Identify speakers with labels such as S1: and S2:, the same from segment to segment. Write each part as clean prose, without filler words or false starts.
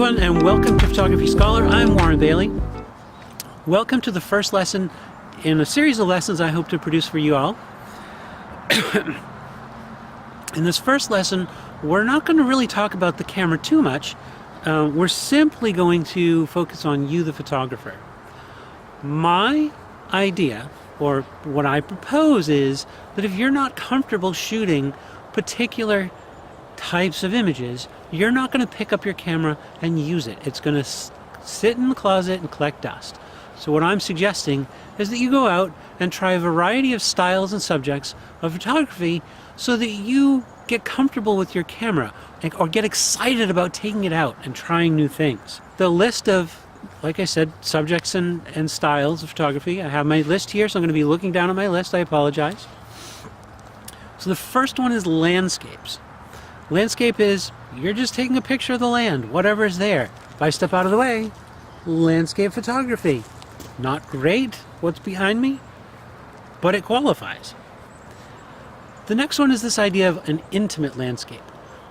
S1: everyone, and welcome to Photography Scholar. I'm Warren Bailey. Welcome to the first lesson in a series of lessons I hope to produce for you all. In this first lesson, we're not going to really talk about the camera too much. We're simply going to focus on you, the photographer. My idea, or what I propose, is that if you're not comfortable shooting particular types of images, you're not going to pick up your camera and use it. It's going to sit in the closet and collect dust. So what I'm suggesting is that you go out and try a variety of styles and subjects of photography so that you get comfortable with your camera or get excited about taking it out and trying new things. The list of, like I said, subjects and styles of photography, I have my list here, so I'm going to be looking down at my list. I apologize. So the first one is landscapes. Landscape is, you're just taking a picture of the land, whatever is there. If I step out of the way, landscape photography. Not great, what's behind me, but it qualifies. The next one is this idea of an intimate landscape.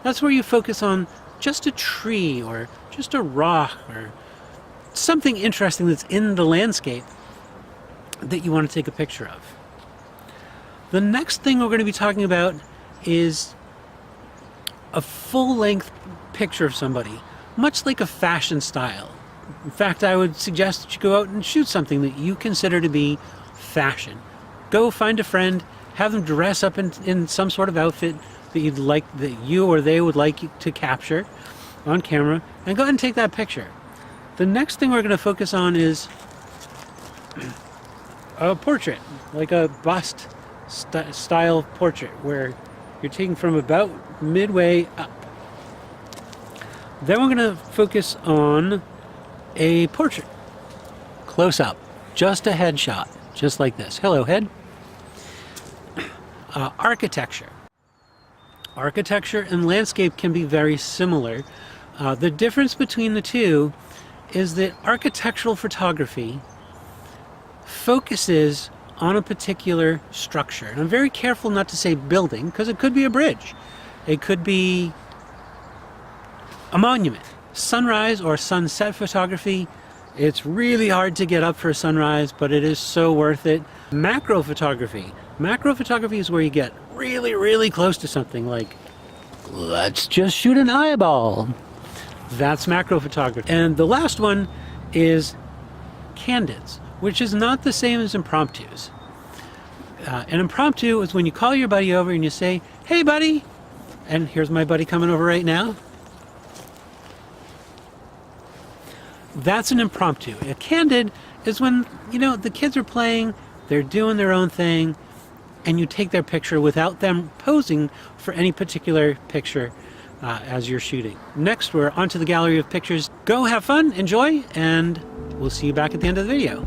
S1: That's where you focus on just a tree or just a rock or something interesting that's in the landscape that you want to take a picture of. The next thing we're going to be talking about is a full-length picture of somebody, much like a fashion style. In fact, I would suggest that you go out and shoot something that you consider to be fashion. Go find a friend, have them dress up in some sort of outfit that you'd like, that you or they would like to capture on camera, and go ahead and take that picture. The next thing we're going to focus on is a portrait, like a bust style portrait, where you're taking from about midway up. Then we're going to focus on a portrait, close up, just a headshot, just like this. Hello, head. Architecture. Architecture and landscape can be very similar. The difference between the two is that architectural photography focuses on a particular structure. And I'm very careful not to say building, because it could be a bridge. It could be a monument. Sunrise or sunset photography, it's really hard to get up for a sunrise, but it is so worth it. Macro photography. Macro photography is where you get really, really close to something, like, let's just shoot an eyeball. That's macro photography. And the last one is candids, which is not the same as impromptus. An impromptu is when you call your buddy over and you say, hey buddy, and here's my buddy coming over right now. That's an impromptu. A candid is when, the kids are playing, they're doing their own thing, and you take their picture without them posing for any particular picture as you're shooting. Next, we're onto the gallery of pictures. Go have fun, enjoy, and we'll see you back at the end of the video.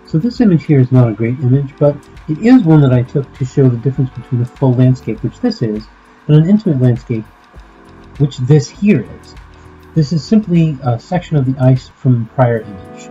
S2: So this image here is not a great image, but it is one that I took to show the difference between a full landscape, which this is, and an intimate landscape, which this here is. This is simply a section of the ice from a prior image.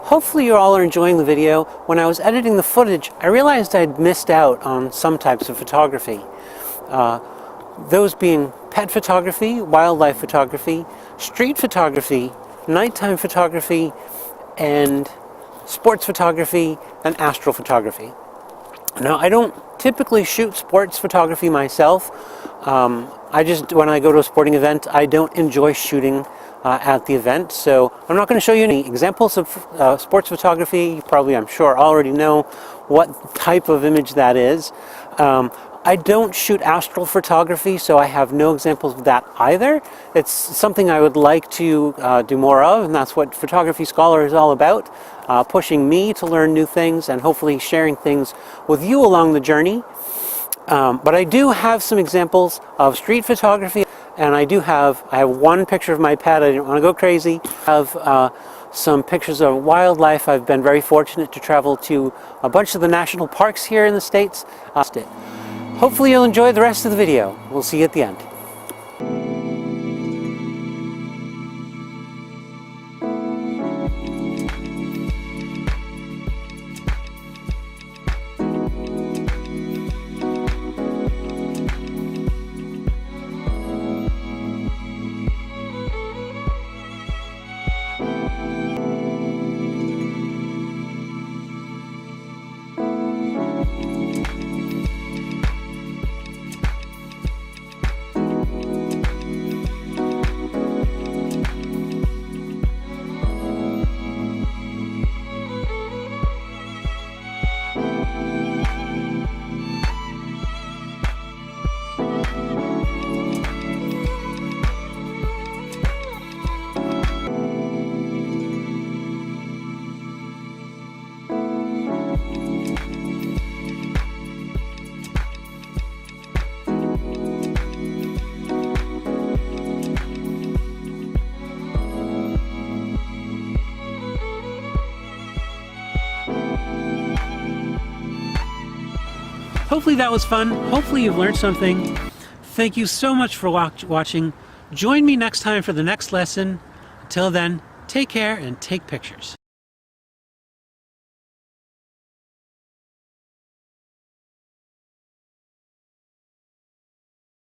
S1: Hopefully you all are enjoying the video. When I was editing the footage, I realized I'd missed out on some types of photography. Those being pet photography, wildlife photography, street photography, nighttime photography, and sports photography and astrophotography. Now, I don't typically shoot sports photography myself. When I go to a sporting event, I don't enjoy shooting at the event, so I'm not going to show you any examples of sports photography. You probably, I'm sure, already know what type of image that is. I don't shoot astral photography, so I have no examples of that either. It's something I would like to do more of, and that's what Photography Scholar is all about, pushing me to learn new things and hopefully sharing things with you along the journey. But I do have some examples of street photography, and I have one picture of my pet. I didn't want to go crazy. I have some pictures of wildlife. I've been very fortunate to travel to a bunch of the national parks here in the States. Hopefully you'll enjoy the rest of the video. We'll see you at the end. Hopefully that was fun. Hopefully you've learned something. Thank you so much for watching. Join me next time for the next lesson. Until then, take care and take pictures.